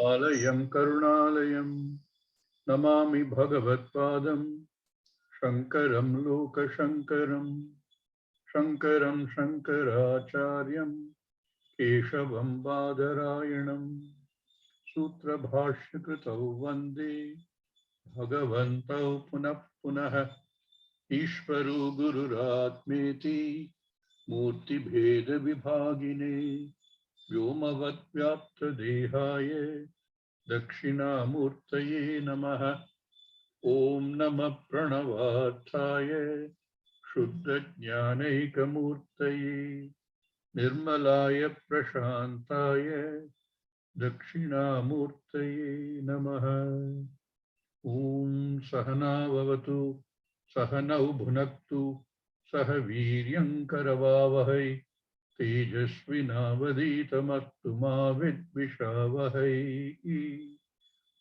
आलयं करुणालयं नमामि भगवत्पादं शङ्करं लोकशङ्करं शङ्करं शङ्कराचार्यं केशवं बादरायणं सूत्रभाष्यकृतौ वन्दे भगवन्तौ पुनः पुनः ईश्वरो गुरुरात्मेति मूर्तिभेदविभागिने व्योमवद्व्याप्तदेहाय दक्षिणामूर्तये नमः। ॐ नमः प्रणवार्थाय शुद्धज्ञानैकमूर्तये निर्मलाय प्रशान्ताय दक्षिणामूर्तये नमः। ॐ सहना भवतु सहनौ भुनक्तु सह वीर्यं करवावहै तेजस्विनावधीतमस्तु मा विद्विषावहै।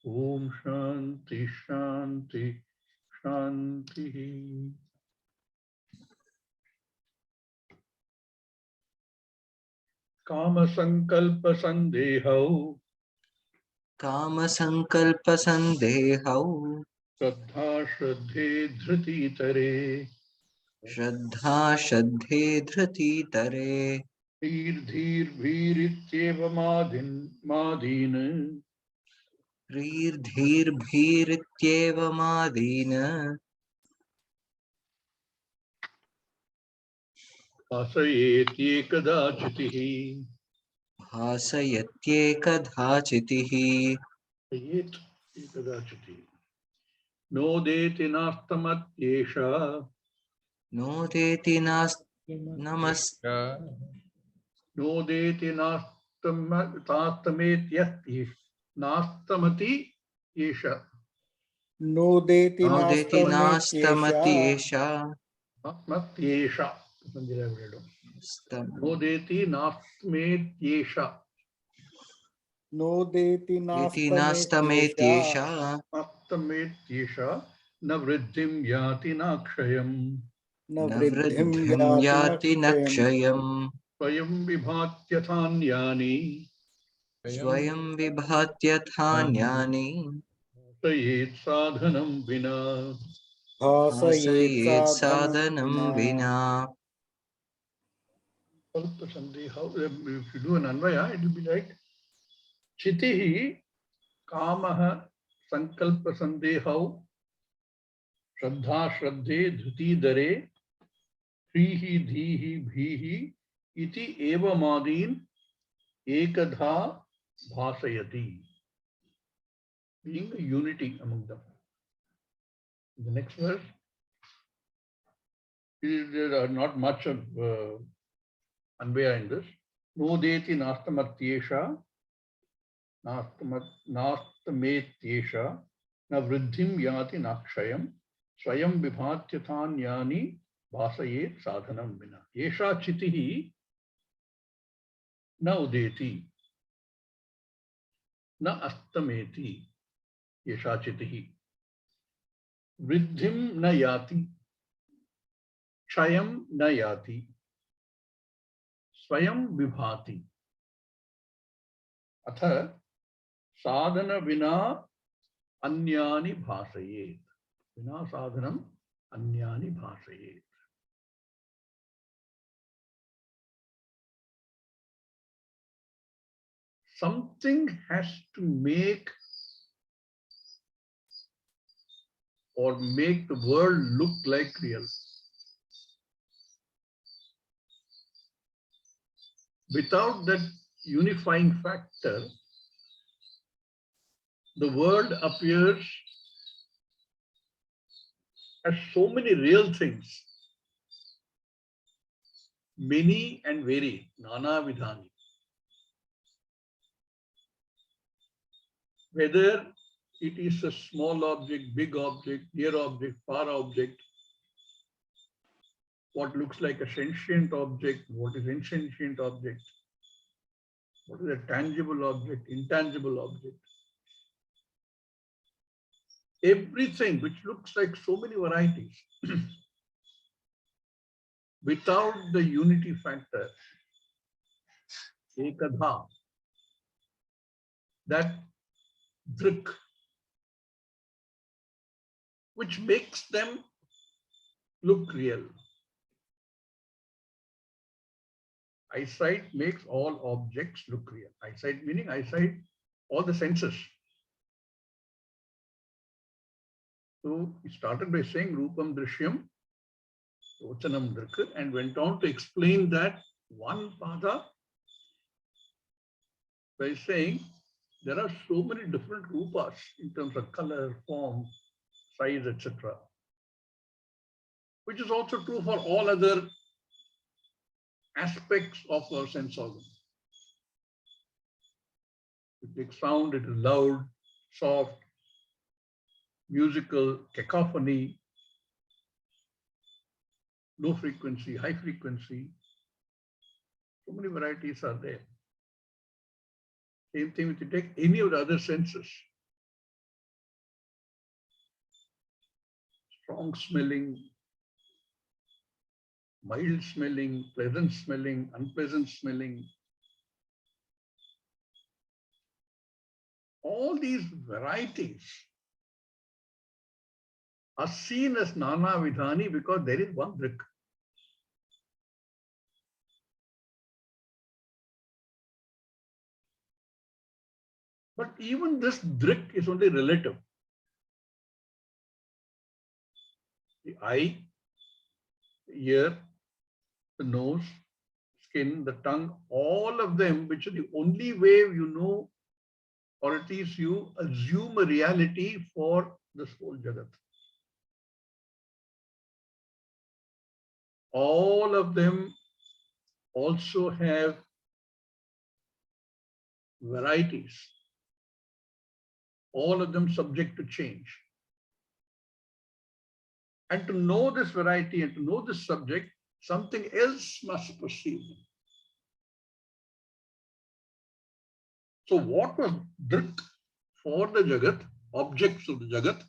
ॐ शान्ति शान्ति शान्तिः। कामसङ्कल्पसन्देहौ कामसङ्कल्पसन्देहौ श्रद्धा श्रद्धे धृतितरे श्रद्धा श्रद्धे धृतितरे धीर्धीर्भीरित्येवमादीन् प्रीर्धीर्भीरित्येवमादीन् भासयेत्येकदाचितिः भासयत्येकदाचितिः एकदाचितिः नोदेति नास्तमत्येषा नोदेति नोदेति नास्तमति एष नोदेति नोदेति नास्तमति नास्तमत्येषा एषा मत्येष नोदेति नास्तमेत्येष नोदेति नास्तमेत्येषा नास्तमेत्येष न वृद्धिं याति न क्षयम् न न वृद्धिं वृद्धिं याति न क्षयम् स्वयं विभात्यथान्यानि स्वयं विभात्यथान्यानि तयेत् साधनं विना भासयेत् भासयेत् साधनं साधनं विना। If you do an anvaya, it will be like Chitihi Kamaha Sankalpa Sandehau Shraddha Shraddhe Dhuti Dare Hrihi Dhihi Bhihi Iti Eva Madin Ekadha Bhasayati, being a unity among them. The next verse, there are not much of Anvaya in this. Nodeti nastamatyesha, nastametyesha, na vridhim yati nakshayam, swayam vibhatyatanyani bhasayet sadhanam vina. Yesha chitihi na udeti, na astameti, yesha chitihi. Vridhim na yati, kshayam na yati. स्वयं विभाति अथ साधन विना अन्यानि भासयेत् विना साधनम अन्यानि भासयेत्. Something has to make the world look like real. Without that unifying factor, the world appears as so many real things, many and varied, nana vidhani. Whether it is a small object, big object, near object, far object, what looks like a sentient object, what is insentient object, what is a tangible object, intangible object. Everything which looks like so many varieties, without the unity factor, ekadha, that Dṛk, which makes them look real. Eyesight makes all objects look real. Eyesight meaning eyesight, all the senses. So he started by saying Rupam Drishyam, Vochanam Dṛk, and went on to explain that one pada by saying there are so many different rupas in terms of color, form, size, etc. Which is also true for all other aspects of our sense organ. You take sound, it is loud, soft, musical, cacophony, low frequency, high frequency. So many varieties are there. Same thing if you take any of the other senses. Strong smelling, mild smelling, pleasant smelling, unpleasant smelling. All these varieties are seen as Nana Vidhani because there is one Dṛk. But even this Dṛk is only relative. The eye, the ear, the nose, skin, the tongue, all of them, which are the only way you know, or at least you assume a reality for this whole Jagat. All of them also have varieties. All of them subject to change. And to know this variety and to know this subject, something else must perceive them. So what was Dṛk for the Jagat, objects of the Jagat,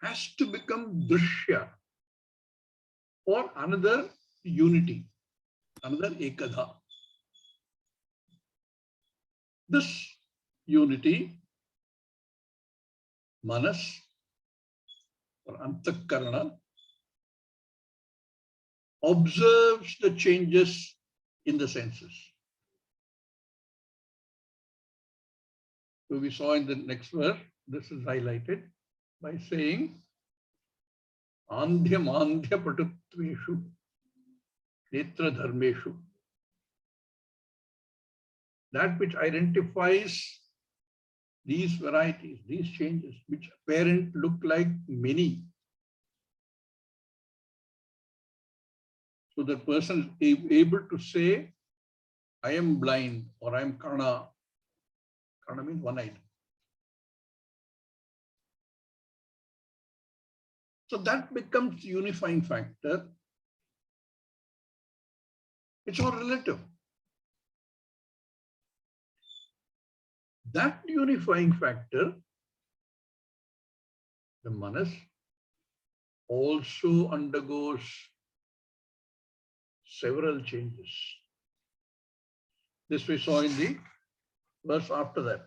has to become Dṛśya for another unity, another Ekadha. This unity, Manas or Antakarana, observes the changes in the senses. So we saw in the next verse, this is highlighted by saying, Andhyam andhya patutveshu, netra dharmeshu. That which identifies these varieties, these changes, which apparent look like many. So the person is able to say, I am blind or I am Karna. Karna means one-eyed. So that becomes the unifying factor. It's all relative. That unifying factor, the Manas, also undergoes several changes. This we saw in the verse after that.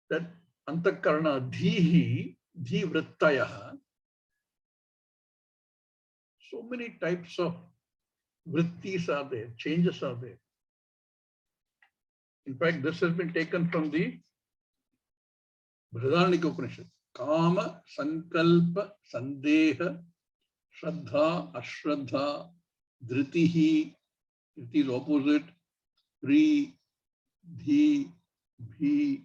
That Antakarana dhihi, dhi vrittayaha, so many types of vrittis are there, changes are there. In fact, this has been taken from the Brihadaranyaka Upanishad. Kama, Sankalpa, Sandeha, Shraddha, Ashraddha, Dhritihi, Dhriti is opposite, Pri, Dhi, Bhi,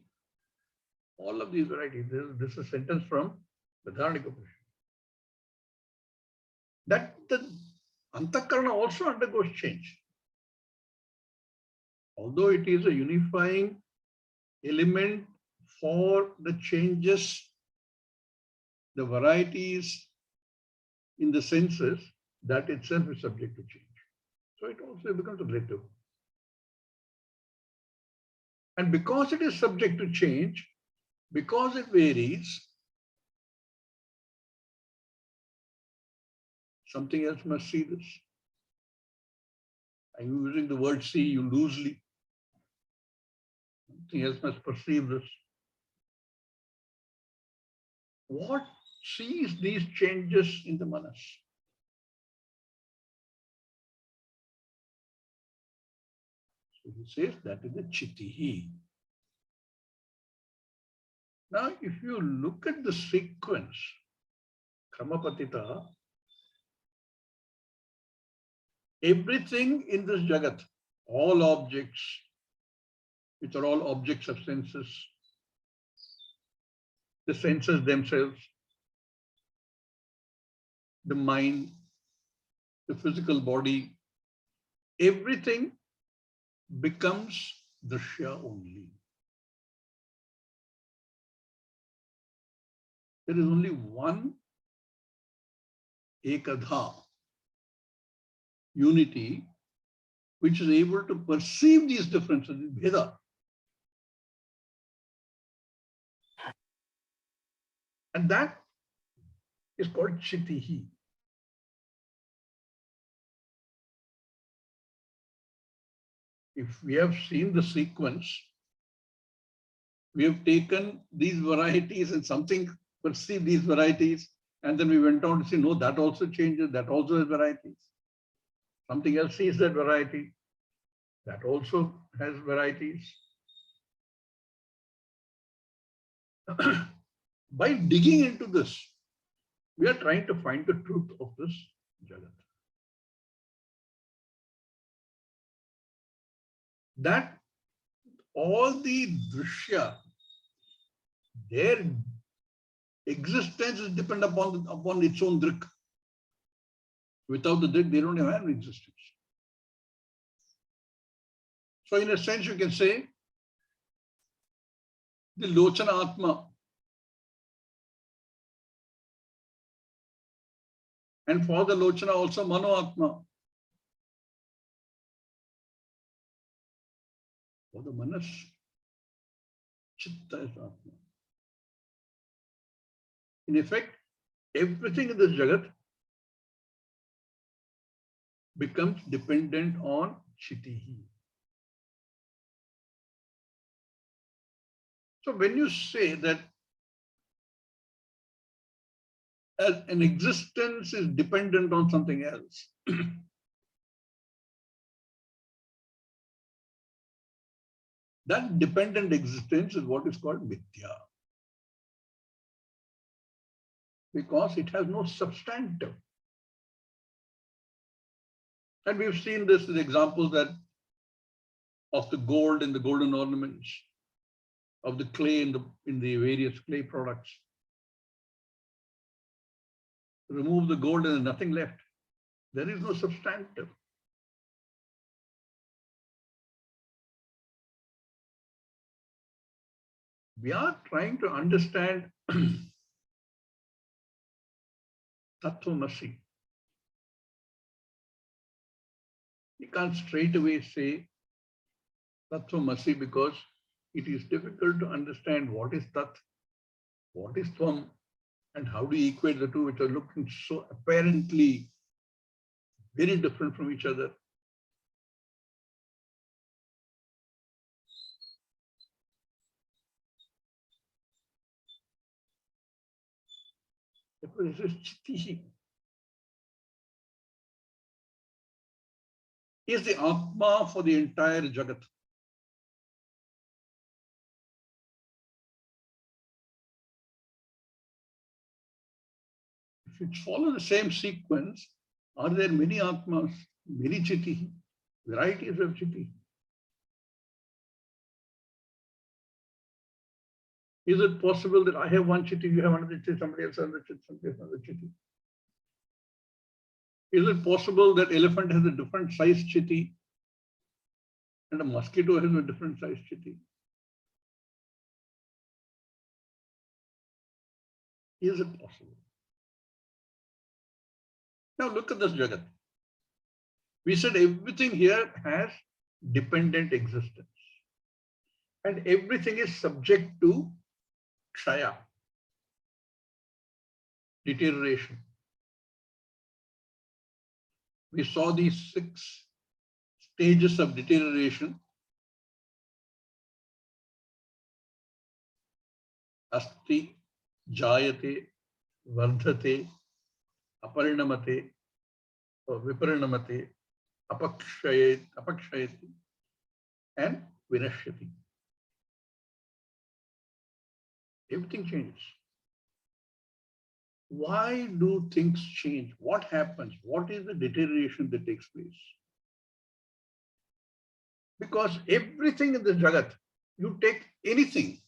all of these varieties. This is a sentence from Brihadaranyaka Upanishad. That the Antakarana also undergoes change. Although it is a unifying element for the changes, the varieties in the senses, that itself is subject to change. So it also becomes relative. And because it is subject to change, because it varies, something else must see this. I'm using the word see you loosely. Something else must perceive this. What sees these changes in the manas? So he says that is the chitihi. Now, if you look at the sequence, Kramapatita, everything in this Jagat, all objects, which are all objects of senses, the senses themselves, the mind, the physical body, everything becomes Dṛśya only. There is only one ekadha, unity, which is able to perceive these differences, Veda. And that is called Chitihi. If we have seen the sequence, we have taken these varieties and something perceived these varieties, and then we went on to see, no, that also changes, that also has varieties. Something else sees that variety, that also has varieties. By digging into this, we are trying to find the truth of this Jagat. That all the Dṛśya, their existence is dependent upon its own Dṛk. Without the Dṛk, they don't have an existence. So in a sense, you can say, the Lochana Atma and for the Lochana also Mano Atma. For the Manas, Chitta is Atma. In effect, everything in this Jagat becomes dependent on Chitihi. So when you say that as an existence is dependent on something else, that dependent existence is what is called Vidya. Because it has no substantive. And we've seen this in examples that of the gold and the golden ornaments, of the clay in the various clay products. Remove the gold and there's nothing left. There is no substantive. We are trying to understand Tattvamasi. We can't straight away say Tattvamasi because it is difficult to understand what is Tat, what is Tvam, and how do you equate the two, which are looking so apparently very different from each other. Because this is Chitihi. Is the Atma for the entire Jagat. If you follow the same sequence, are there many Atmas, many Chitihi, varieties of Chitihi? Is it possible that I have one Chitti, you have another Chitti, somebody else another Chitti, somebody else another Chitti? Is it possible that elephant has a different size Chitti and a mosquito has a different size Chitti? Is it possible? Now look at this Jagat. We said everything here has dependent existence. And everything is subject to kshaya, deterioration. We saw these 6 stages of deterioration. Asti, jayate, vardhate, aparinamate, or viparinamate, apakshayati, and vinashyati. Everything changes. Why do things change? What happens? What is the deterioration that takes place? Because everything in the Jagat, you take anything,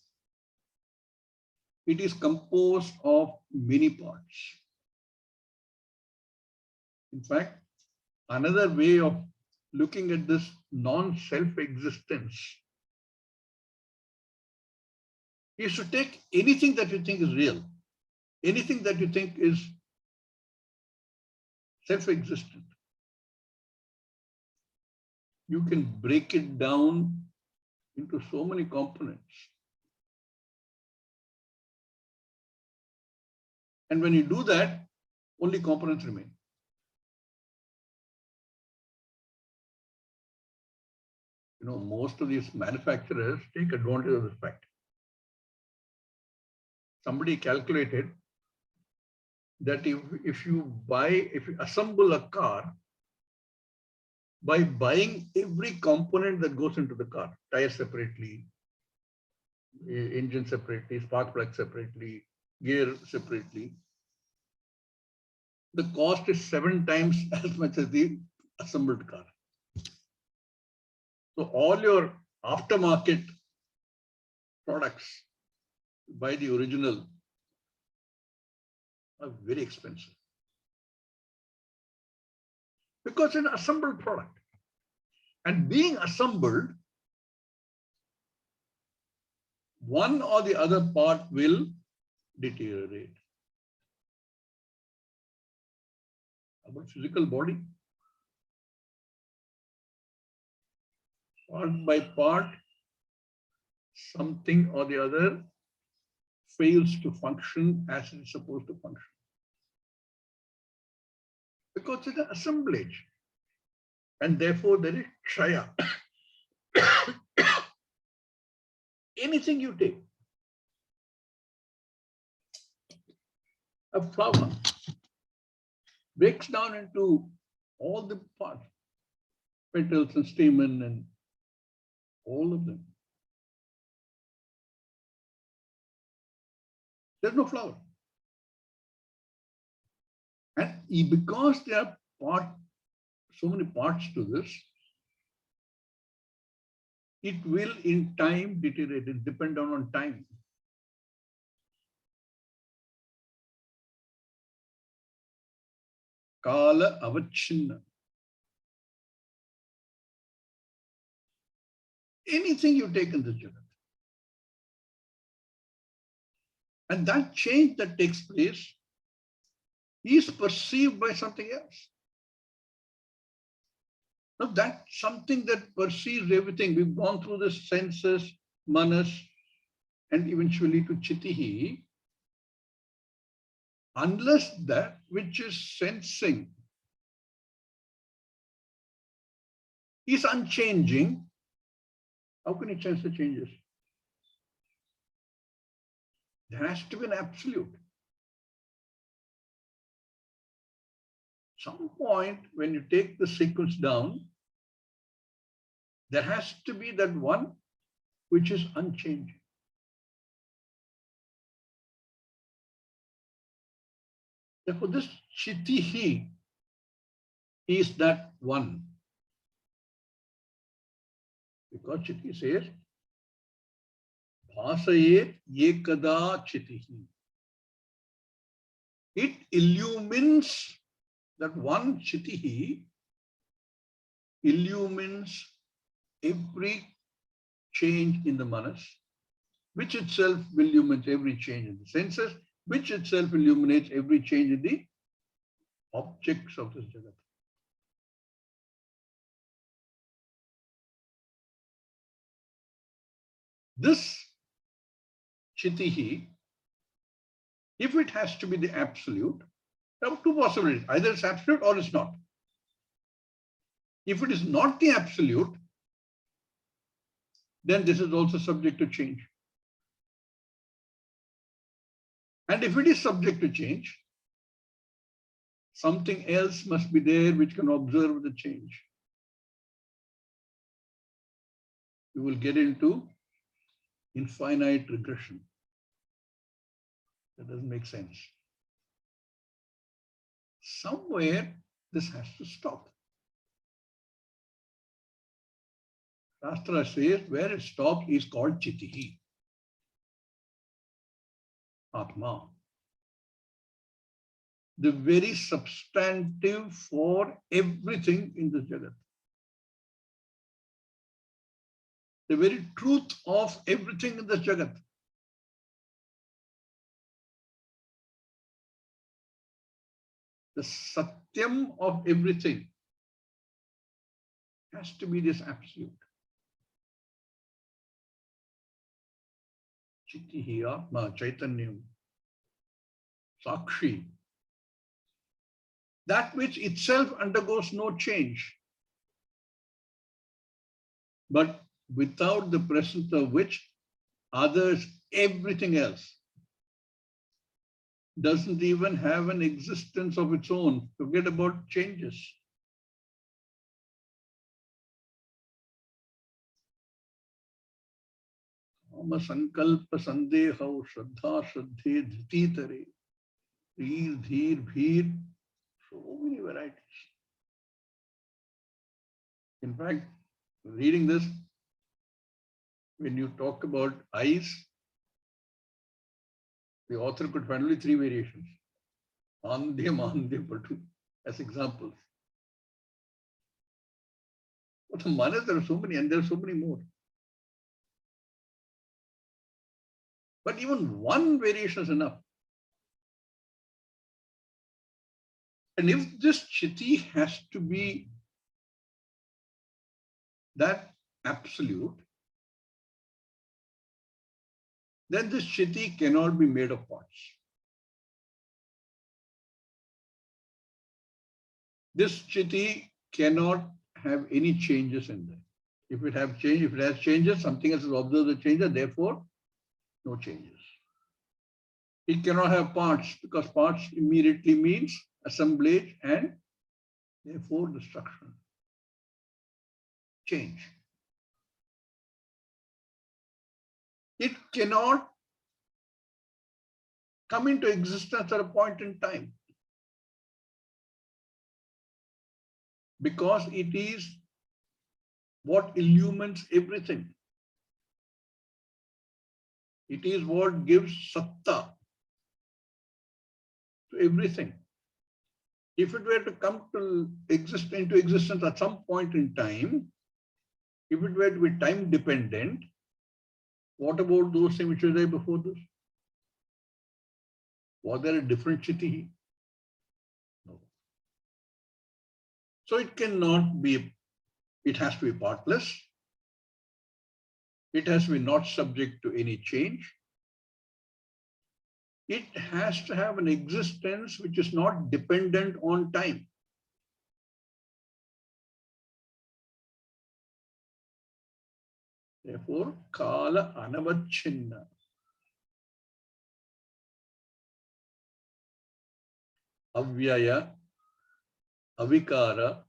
it is composed of many parts. In fact, another way of looking at this non-self-existence is to take anything that you think is real, anything that you think is self-existent. You can break it down into so many components. And when you do that, only components remain. You know, most of these manufacturers take advantage of this fact. Somebody calculated that if you assemble a car, by buying every component that goes into the car, tire separately, engine separately, spark plug separately, gear separately, the cost is 7 times as much as the assembled car. So all your aftermarket products, buy the original, are very expensive. Because it's an assembled product. And being assembled, one or the other part will deteriorate. About physical body, part by part, something or the other fails to function as it's supposed to function. Because it's an assemblage. And therefore there is kshaya. Anything you take, a flower breaks down into all the parts, petals and stamen and all of them. There's no flower. And because there are so many parts to this, it will in time deteriorate. It depends on time. Kala avachinna. Anything you take in this Jagat. And that change that takes place is perceived by something else. Now that's something that perceives everything. We've gone through the senses, manas, and eventually to chitihi. Unless that which is sensing is unchanging, how can you sense the changes? There has to be an absolute. Some point when you take the sequence down, there has to be that one which is unchanging. Therefore, this chitihi is that one. Because chiti says, bhasayet yekada chitihi. It illumines, that one chitihi illumines every change in the manas, which itself illuminates every change in the senses, which itself illuminates every change in the objects of this Jagat. This chitihi, if it has to be the absolute, there are two possibilities. Either it's absolute or it's not. If it is not the absolute, then this is also subject to change. And if it is subject to change, something else must be there which can observe the change. You will get into infinite regression. That doesn't make sense. Somewhere this has to stop. Shastra says where it stops is called Chitihi, Atma. The very substantive for everything in this Jagat. The very truth of everything in this Jagat. The Satyam of everything has to be this absolute. Chitihi Atma Chaitanyam Sakshi. That which itself undergoes no change, but without the presence of which others, everything else, doesn't even have an existence of its own. Forget about changes. Kama sankalpa sandehau shraddha shraddhe dhrititare dhir dhir bhir. So many varieties. In fact, reading this, when you talk about eyes, the author could find only 3 variations. Andhya, Mandhya, Patu, as examples. But the manas, there are so many, and there are so many more. But even one variation is enough. And if this Chiti has to be that absolute, then this Chiti cannot be made of parts. This Chiti cannot have any changes in there. If it has changes, something else is observed the changes, therefore no changes. It cannot have parts because parts immediately means assemblage and therefore destruction. Change. It cannot come into existence at a point in time because it is what illumines everything. It is what gives satta to everything. If it were to come to exist into existence at some point in time, if it were to be time dependent, what about those things which were there before this? Was there a different Chiti? No. So it cannot be, it has to be partless. It has to be not subject to any change. It has to have an existence which is not dependent on time. Therefore, kala anavachinna. Avyaya, avikara,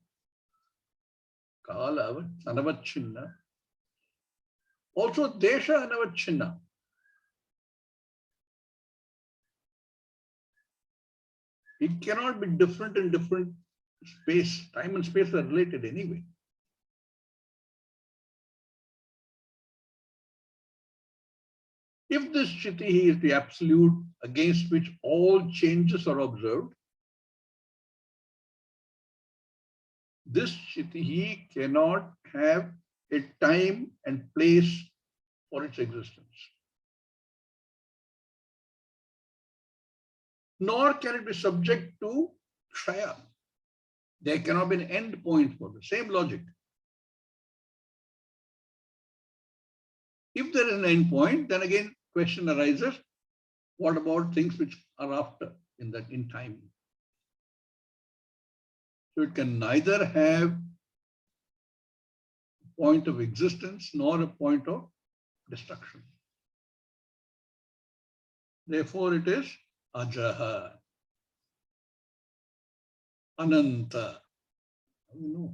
kala anavachinna. Also, desha anavachinna. It cannot be different in different space. Time and space are related anyway. If this Chiti is the absolute against which all changes are observed, this Chiti cannot have a time and place for its existence. Nor can it be subject to Kshaya. There cannot be an end point for the same logic. If there is an end point, then again question arises, what about things which are after in time? So it can neither have point of existence nor a point of destruction. Therefore, it is ajaha, ananta. You know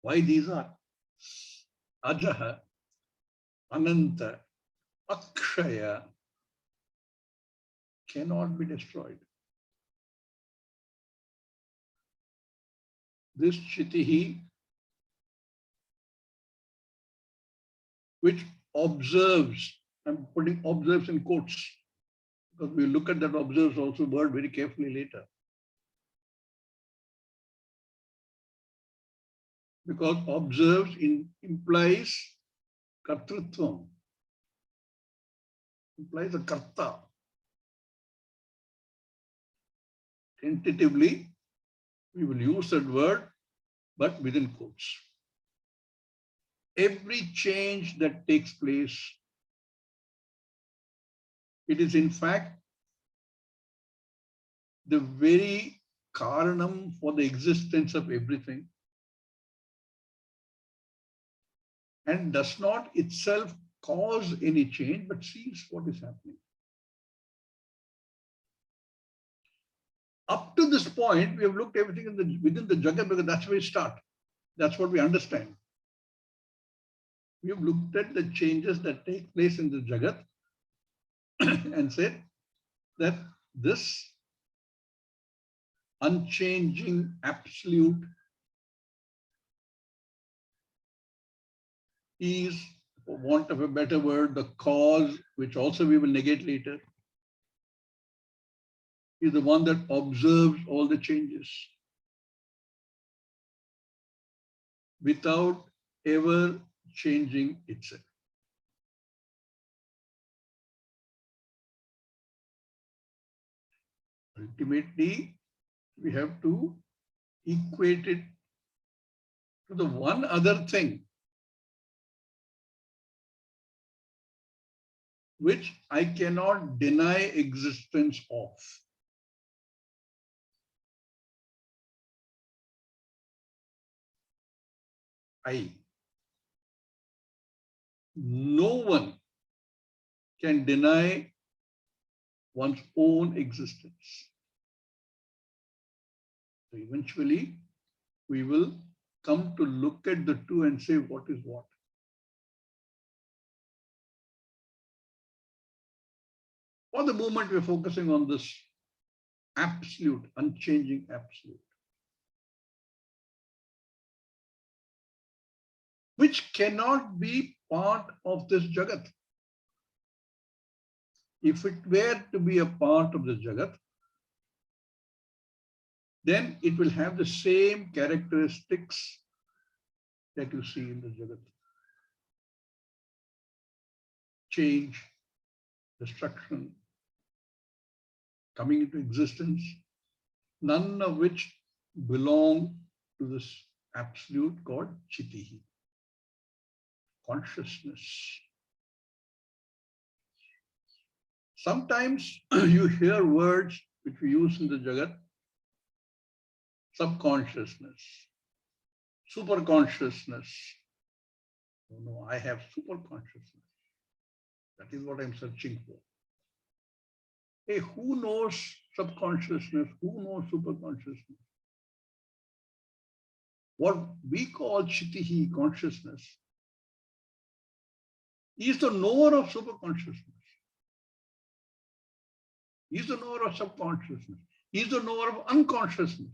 why these are ajaha, ananta, akshaya, cannot be destroyed. This chitihi, which observes, I'm putting observes in quotes, because we look at that observes also word very carefully later. Because observes implies kartritvam, implies a karta. Tentatively, we will use that word, but within quotes. Every change that takes place, it is in fact the very karanam for the existence of everything, and does not itself cause any change, but sees what is happening. Up to this point, we have looked everything within the Jagat, because that's where we start. That's what we understand. We have looked at the changes that take place in the Jagat and said that this unchanging absolute is, for want of a better word, the cause, which also we will negate later, is the one that observes all the changes without ever changing itself. Ultimately, we have to equate it to the one other thing which I cannot deny existence of. No one can deny one's own existence. So eventually, we will come to look at the two and say what is what. For the moment, we're focusing on this absolute, unchanging absolute, which cannot be part of this Jagat. If it were to be a part of the Jagat, then it will have the same characteristics that you see in the Jagat. Change, destruction, coming into existence, none of which belong to this absolute called Chitihi, consciousness. Sometimes you hear words which we use in the Jagat: subconsciousness, superconsciousness. Oh no, I have superconsciousness. That is what I'm searching for. Hey, who knows subconsciousness? Who knows superconsciousness? What we call Chitihi, consciousness, is the knower of superconsciousness. He is the knower of subconsciousness. He is the knower of unconsciousness.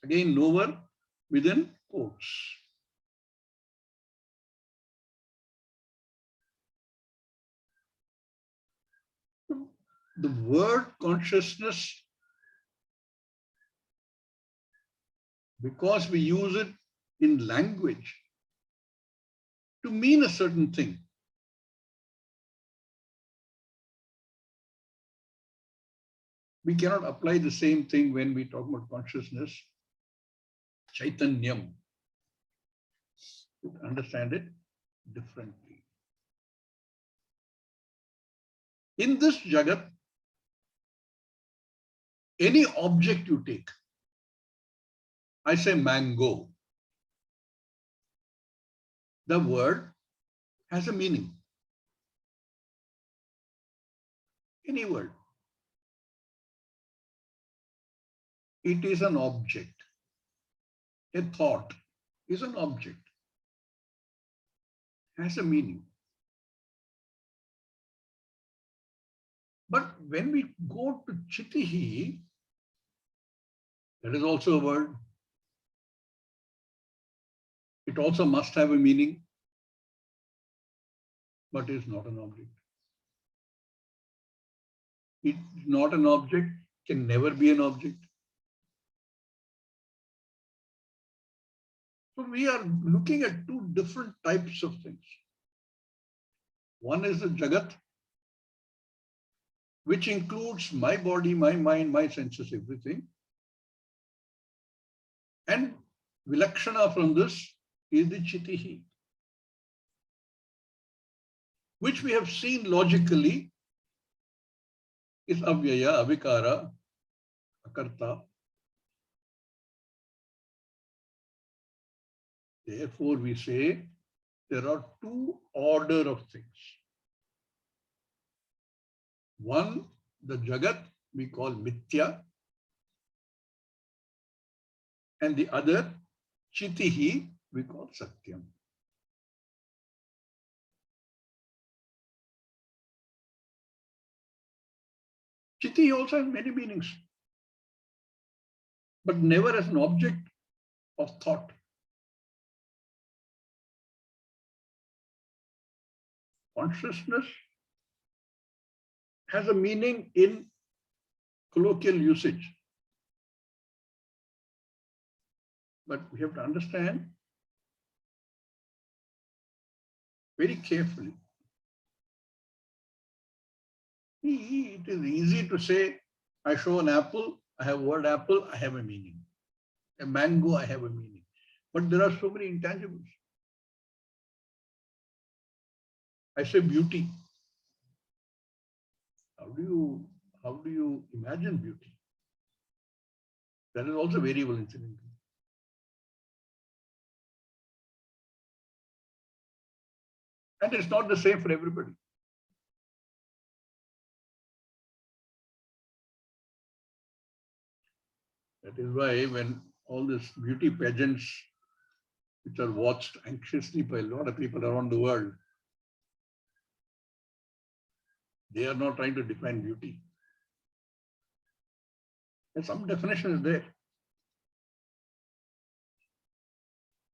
Again, knower within quotes. The word consciousness, because we use it in language to mean a certain thing, we cannot apply the same thing when we talk about consciousness, chaitanyam. To understand it differently. In this Jagat, any object you take, I say mango. The word has a meaning. Any word. It is an object. A thought is an object. Has a meaning. But when we go to chitihi, that is also a word. It also must have a meaning, but is not an object. It's not an object, can never be an object. So we are looking at two different types of things. One is the Jagat, which includes my body, my mind, my senses, everything. And Vilakshana from this is the Chitihi, which we have seen logically is Avyaya, Avikara, Akarta. Therefore, we say there are two order of things. One, the Jagat, we call Mithya, and the other, Chitihi, we call Satyam. Chiti also has many meanings, but never as an object of thought. Consciousness has a meaning in colloquial usage. But we have to understand very carefully. It is easy to say, I show an apple, I have word apple, I have a meaning. A mango, I have a meaning. But there are so many intangibles. I say beauty. How do you imagine beauty? That is also variable incidentally. And it's not the same for everybody. That is why when all these beauty pageants, which are watched anxiously by a lot of people around the world, they are not trying to define beauty. And some definition is there.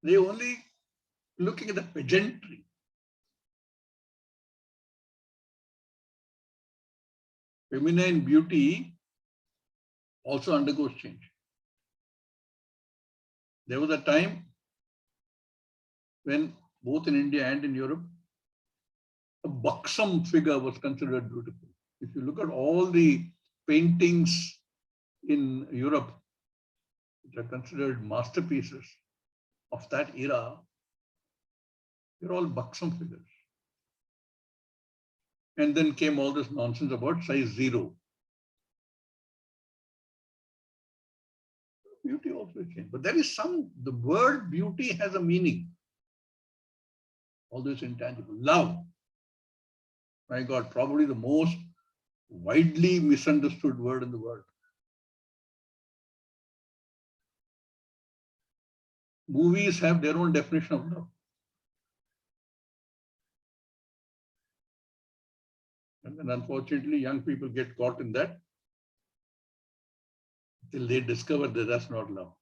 They only looking at the pageantry. Feminine beauty also undergoes change. There was a time when both in India and in Europe, a buxom figure was considered beautiful. If you look at all the paintings in Europe, which are considered masterpieces of that era, they're all buxom figures. And then came all this nonsense about size 0. Beauty also changed. But there is the word beauty has a meaning. All this intangible. Love. My God, probably the most widely misunderstood word in the world. Movies have their own definition of love. And then unfortunately, young people get caught in that till they discover that that's not love.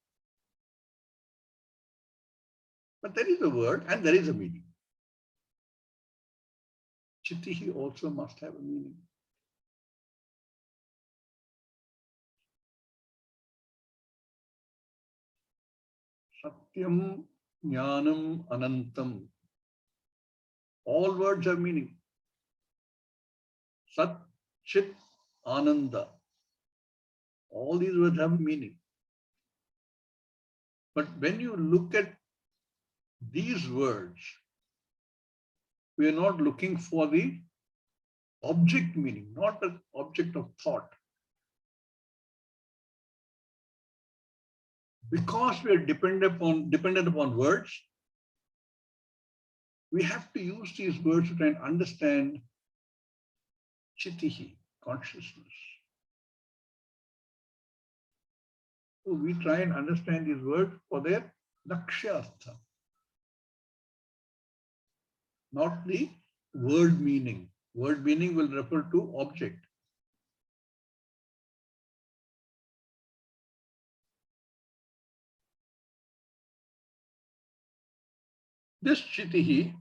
But there is a word and there is a meaning. Chitihi also must have a meaning. Satyam, Jnanam, Anantam. All words have meaning. Sat, Chit, Ananda. All these words have meaning. But when you look at these words, we are not looking for the object meaning, not the object of thought. Because we are dependent upon words, we have to use these words to try and understand chitihi, consciousness. So we try and understand these words for their lakshyartha, not the word meaning. Word meaning will refer to object. This chitihi,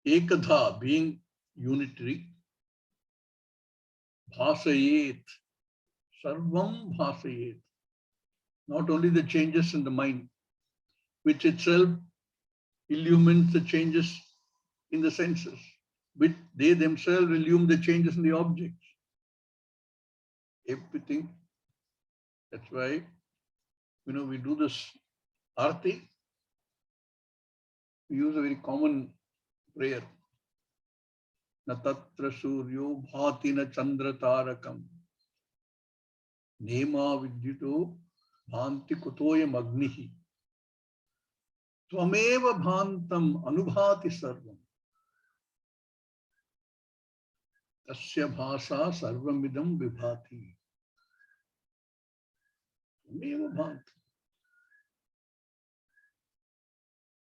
ekadha, being unitary, bhasayet, sarvam bhasayet. Not only the changes in the mind, which itself illumines the changes in the senses, which they themselves illume the changes in the objects. Everything. That's why, we do this arti. We use a very common prayer. Na tatra suryo bhati na chandra tarakam. Nema vidyuto bhanti kutoyam agnihi. Tvameva bhantam anubhati sarvam. Tasya bhasa sarvamidam vibhati. Tvameva bhantam.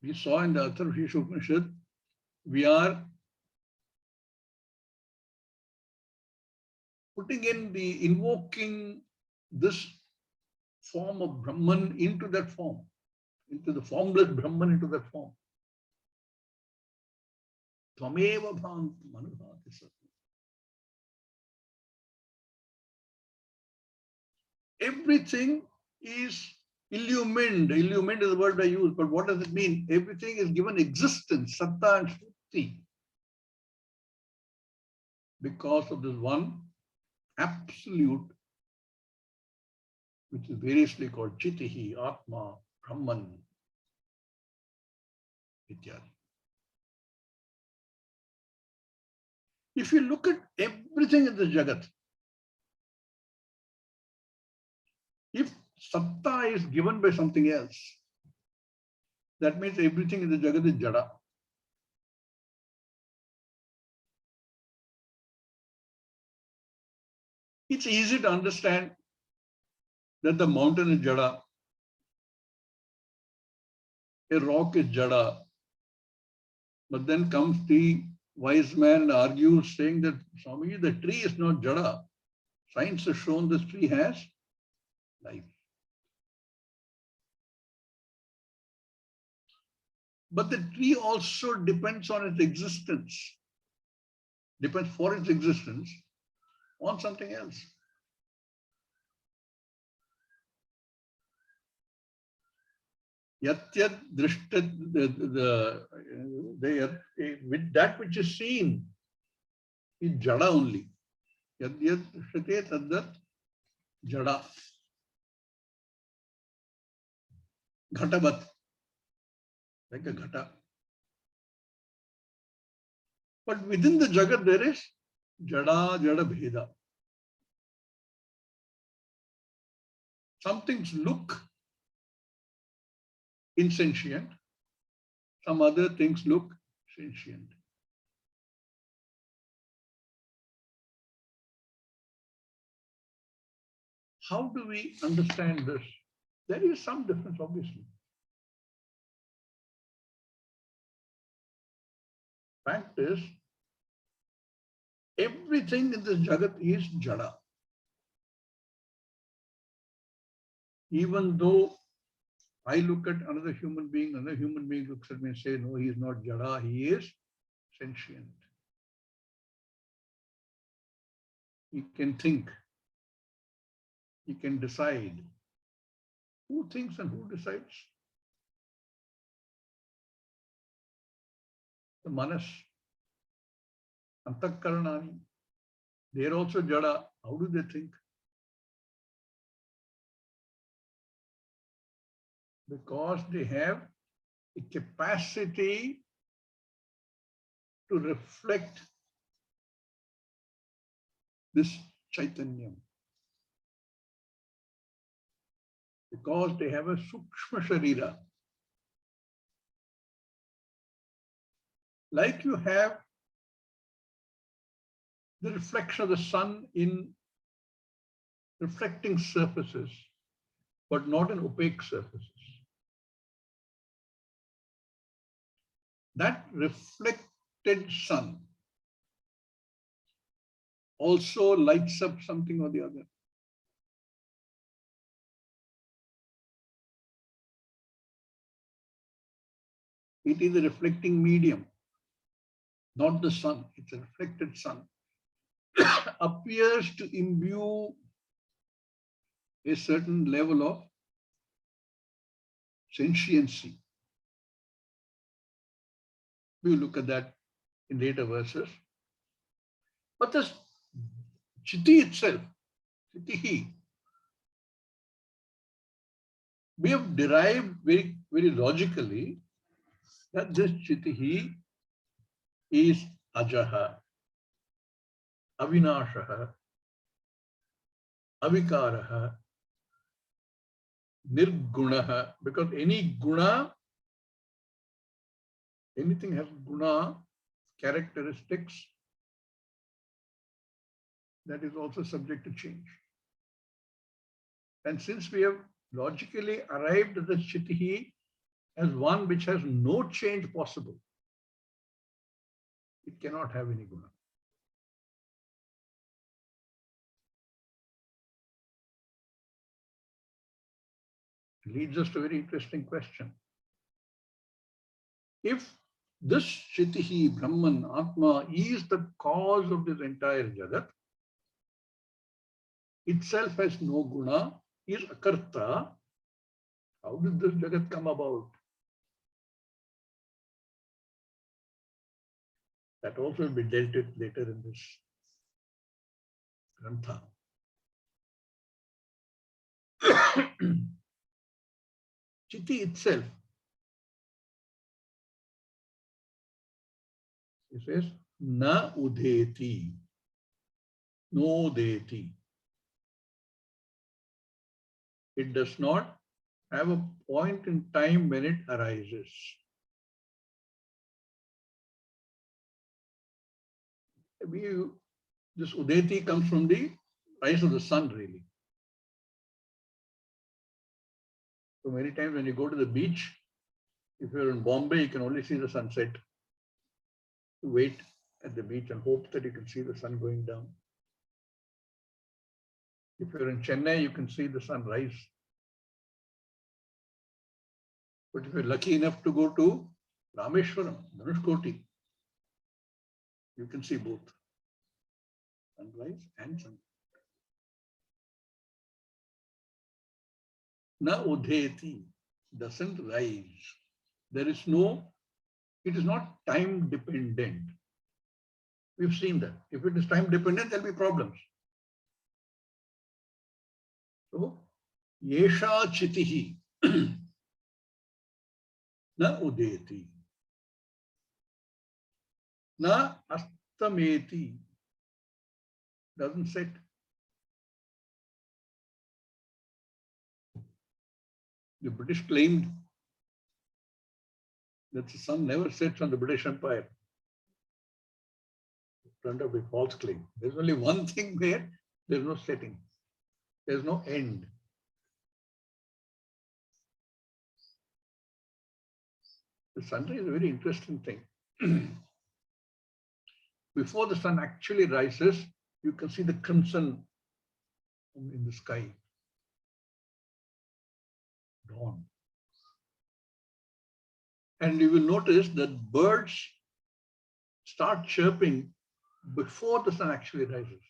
We saw in the Arshavidyalaya, we are invoking this form of Brahman into that form, into the formless Brahman into that form. Tvameva bhantam anubhati sarvam. Everything is illumined. Illumined is the word I use, but what does it mean? Everything is given existence, satta and shruti, because of this one absolute, which is variously called chitihi, atma, brahman, Vidya. If you look at everything in the Jagat, if satta is given by something else, that means everything in the Jagat is jada. It's easy to understand that the mountain is jada, a rock is jada, but then comes the wise man and argues, saying that, Swami, the tree is not jada. Science has shown this tree has life. But the tree also depends on its existence, depends for its existence on something else. Yat yat drishta, with that which is seen is jada only. Yat yat drishyate tadat jada. Ghatavat, like a ghata. But within the Jagat there is jada, jada bheda. Some things look insentient, some other things look sentient. How do we understand this? There is some difference, obviously. Fact is, everything in this Jagat is jada. Even though I look at another human being looks at me and says, no, he is not jada, he is sentient. He can think. He can decide. Who thinks and who decides? The manas, antakaranani. They are also jada. How do they think? Because they have a capacity to reflect this Chaitanyam. because they have a sukshma sharira. Like you have the reflection of the sun in reflecting surfaces, but not in opaque surfaces. That reflected sun also lights up something or the other. It is a reflecting medium, not the sun. It's a reflected sun. Appears to imbue a certain level of sentiency. We will look at that in later verses. But this Chitti itself, Chittihi, we have derived very, very logically that this Chittihi is Ajaha, Avinashaha, Avikaraha, Nirgunaha, because any guna, anything has guna, characteristics, that is also subject to change. And since we have logically arrived at the Chittihi as one which has no change possible, it cannot have any guna. It leads us to a very interesting question. If this Chittihi, Brahman, Atma is the cause of this entire Jagat, itself has no guna, is akarta, how did this Jagat come about? That also will be dealt with later in this grantha. Chitti itself, it says, na udeti, no deti. It does not have a point in time when it arises. This udeti comes from the rise of the sun, really. So many times when you go to the beach, if you're in Bombay, you can only see the sunset. Wait at the beach and hope that you can see the sun going down. If you're in Chennai, you can see the sun rise. But if you're lucky enough to go to Rameshwaram, Dhanushkoti, you can see both sunrise and sunset. Na udheti, doesn't rise. There is no, it is not time dependent. We've seen that. If it is time dependent, there'll be problems. So, yesha chitihi na udeti, na astameti, doesn't set. The British claimed that the sun never sets on the British Empire. It turned out to be a false claim. There's only one thing there, there's no setting. There's no end. The sunrise is a very interesting thing. Before the sun actually rises, you can see the crimson in the sky. Dawn. And you will notice that birds start chirping before the sun actually rises,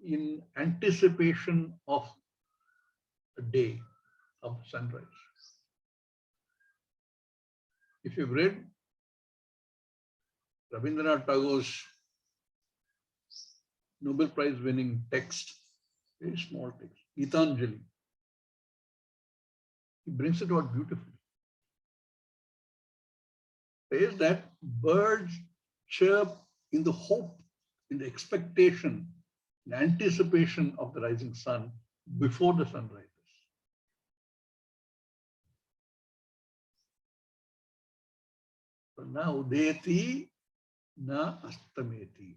in anticipation of the day of the sunrise. If you've read Rabindranath Tagore's Nobel Prize winning text, very small text, Gitanjali, he brings it out beautifully. Says that birds chirp in the hope, in the expectation, in anticipation of the rising sun before the sun rises. Na udeti, na astameti.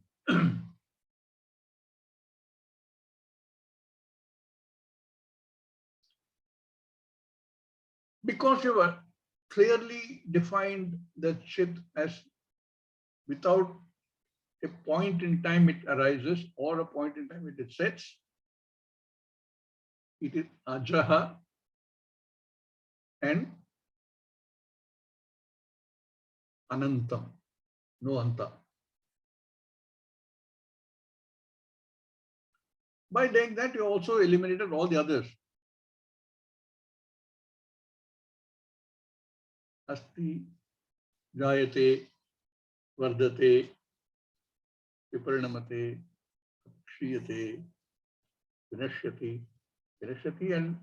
Because you have clearly defined the chit as without a point in time it arises or a point in time it sets, it is ajaha and anantam, no anta. By doing that, you also eliminated all the others. Asti, jayate, vardate, viparinamate, kshiyate, vinashyati, and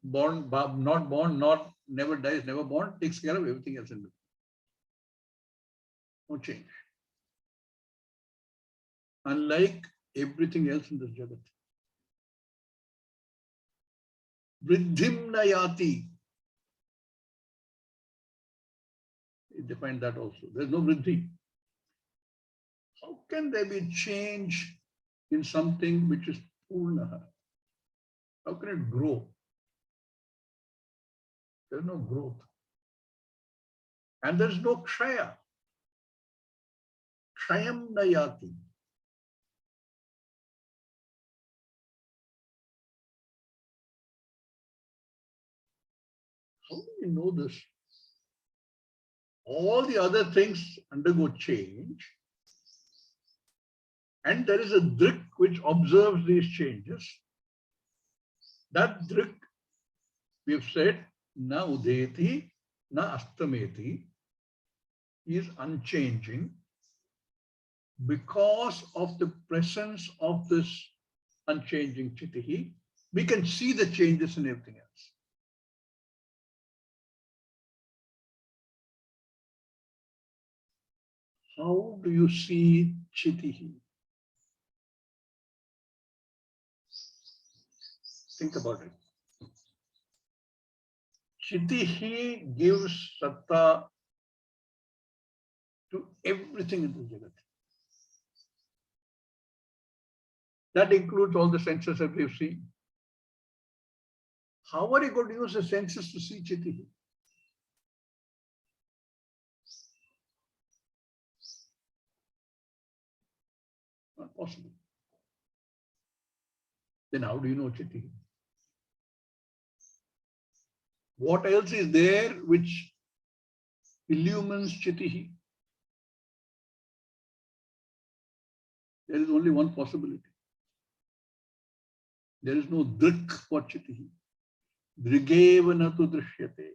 born, not born, not never dies, never born, takes care of everything else in between. No change. Unlike everything else in this jagat. Vriddhim nayati. He defined that also. There's no vriddhi. How can there be change in something which is purnaha? How can it grow? There's no growth. And there's no kshaya. Kshayam nayati. How do we know this? All the other things undergo change, and there is a drik which observes these changes. That drik, we have said, na udeti, na astameti, is unchanging because of the presence of this unchanging chitihi. We can see the changes in everything else. How do you see chitihi? Think about it. Chitihi gives satta to everything in the jagat. That includes all the senses that we've seen. How are you going to use the senses to see chitihi? Not possible. Then how do you know chitihi? What else is there which illumines chitihi? There is only one possibility. There is no drik for chitihi. Dṛg-eva na tu drishyate.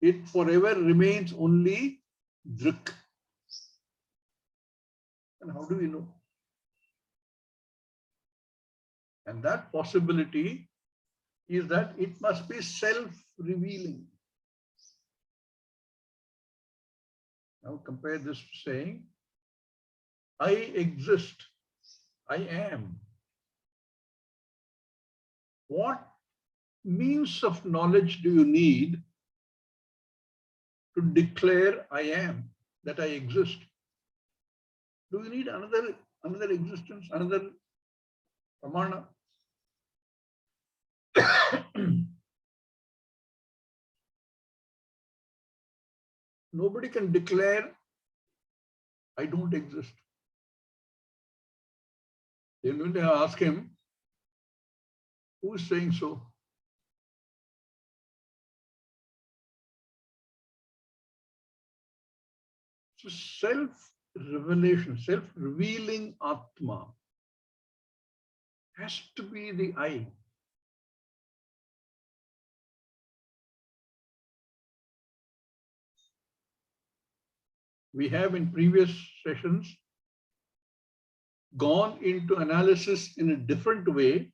It forever remains only drik. And how do we know? And that possibility is that it must be self-revealing. Now compare this to saying, I exist, I am. What means of knowledge do you need to declare I am, that I exist? Do you need another existence, another pramana? Nobody can declare I don't exist. Then when they ask him, who is saying so? So self-revelation, self-revealing Atma has to be the I. We have in previous sessions gone into analysis in a different way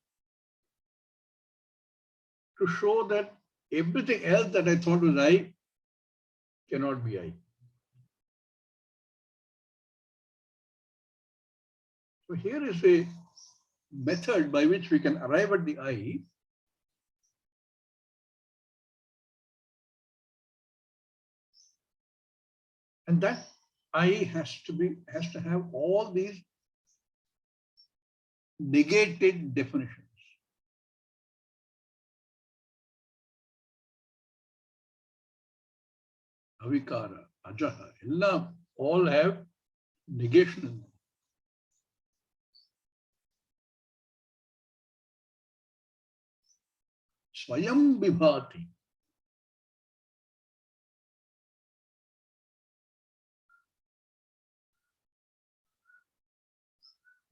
to show that everything else that I thought was I cannot be I. So here is a method by which we can arrive at the I And that I has to have all these negated definitions. Avikara, ajaha, all have negation in them. Swayam vibhati.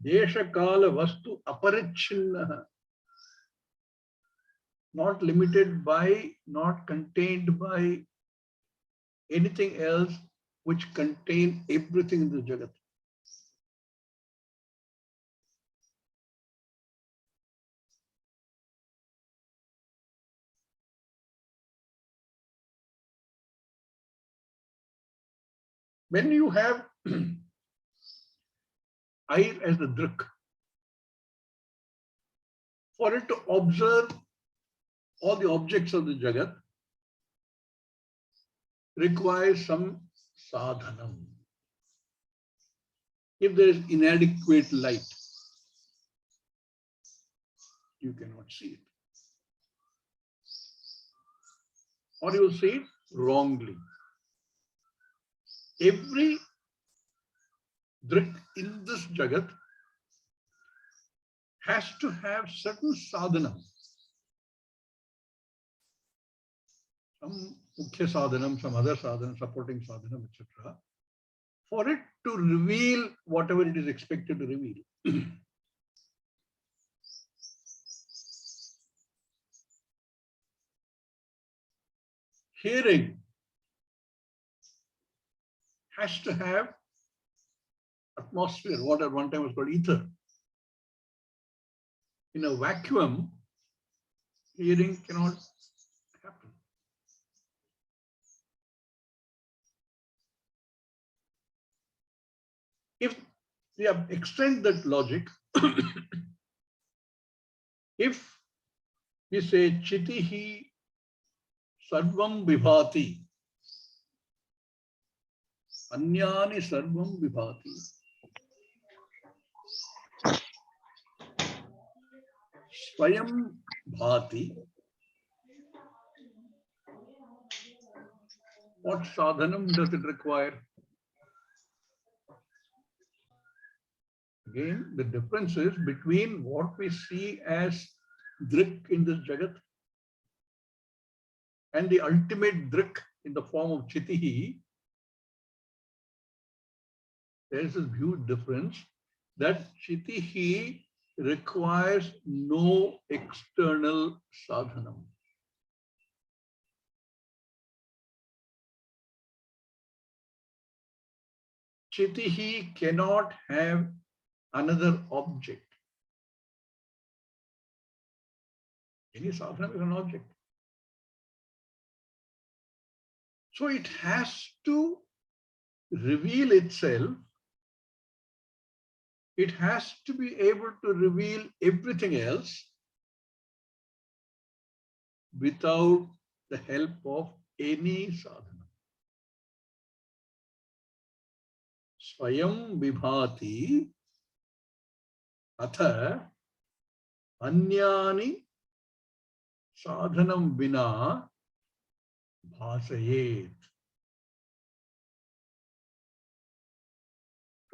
Desha kala vastu aparichinnaha. Not limited by, not contained by anything else which contain everything in the Jagat. When you have I as the Dṛk, for it to observe all the objects of the Jagat requires some sadhanam. If there is inadequate light, you cannot see it. Or you will see it wrongly. Every Dṛk in this Jagat has to have certain sadhanam. Some mukhya sadhanam, some other sadhanam, supporting sadhanam, etc. for it to reveal whatever it is expected to reveal. Hearing has to have atmosphere, what at one time was called ether. In a vacuum, hearing cannot happen. If we extend that logic, if we say chitihi sarvam vibhati, anyani sarvam vibhati, swayam bhati, what sadhanam does it require? Again, the difference is between what we see as Dṛk in this Jagat and the ultimate Dṛk in the form of Chitihi. There is a huge difference that Chitihi requires no external sadhanam. Chitihi cannot have another object. Any sadhana is an object. So it has to reveal itself. It has to be able to reveal everything else without the help of any sadhana. Swayam vibhati atha anyani sadhanam vina bhasayet.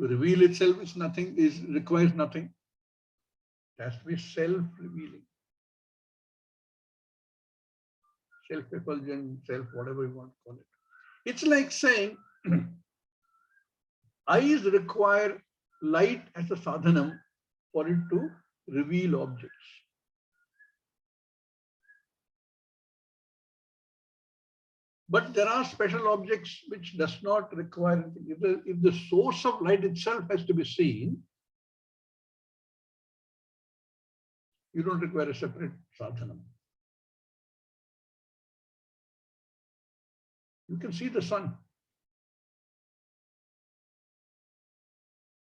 To reveal itself is nothing, requires nothing. It has to be self-revealing. Self-effulgent, whatever you want to call it. It's like saying eyes require light as a sadhanam for it to reveal objects. But there are special objects which does not require anything. If the source of light itself has to be seen, you don't require a separate sadhanam. You can see the sun.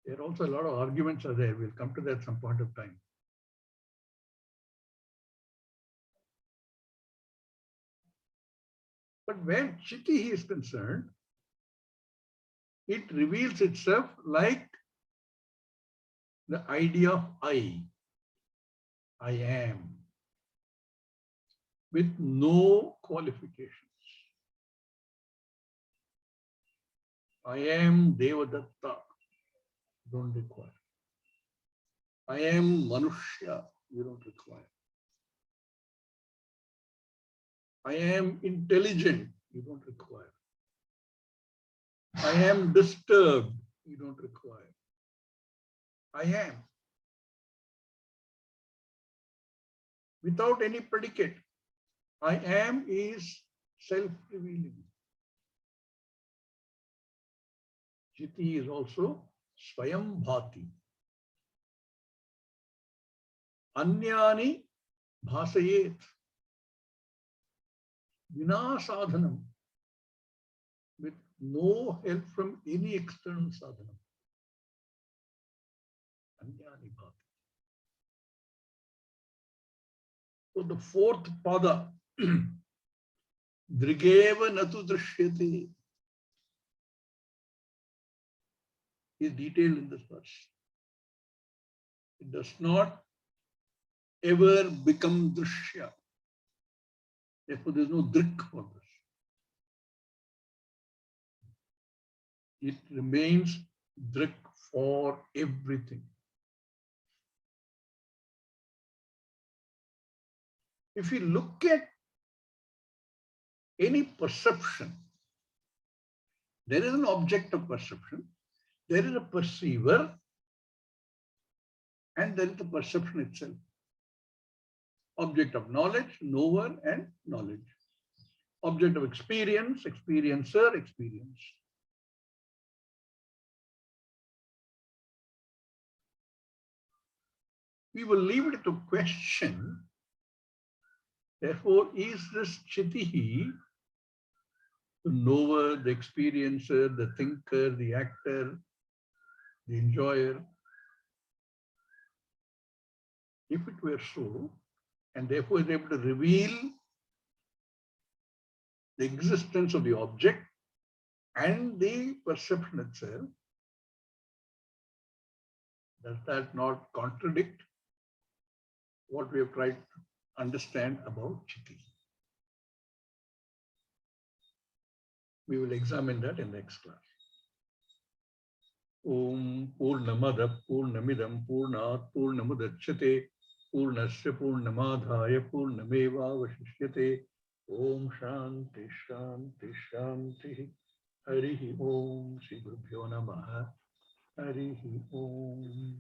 There are also a lot of arguments are there. We'll come to that some point of time. But where Chitihi is concerned, it reveals itself like the idea of I am, with no qualifications. I am Devadatta, don't require. I am Manushya, you don't require. I am intelligent, you don't require. I am disturbed, you don't require. I am. Without any predicate. I am is self-revealing. Chiti is also Swayam Bhati. Anyani Bhasayet. Vina sadhanam. With no help from any external sadhanam. Anyani Bhati. So the fourth pada, Dṛgeva natu drishyate, is detailed in this verse. It does not ever become Dṛśya. Therefore, there is no Dṛk for this. It remains Dṛk for everything. If you look at any perception, there is an object of perception, there is a perceiver, and there is the perception itself. Object of knowledge, knower, and knowledge. Object of experience, experiencer, experience. We will leave it to question. Therefore, is this Chitihi, the knower, the experiencer, the thinker, the actor, the enjoyer? If it were so, and therefore is able to reveal the existence of the object and the perception itself, does that not contradict what we have tried to understand about Chitti? We will examine that in the next class. Om Purnamada Purnamidam Purnat Purnamudachyate Purnasya Purnamadhaya Purnameva Vashishyate. Om Shanti Shanti Shanti. Harihi Om Shri Gurubhyo Namaha. Harihi Om.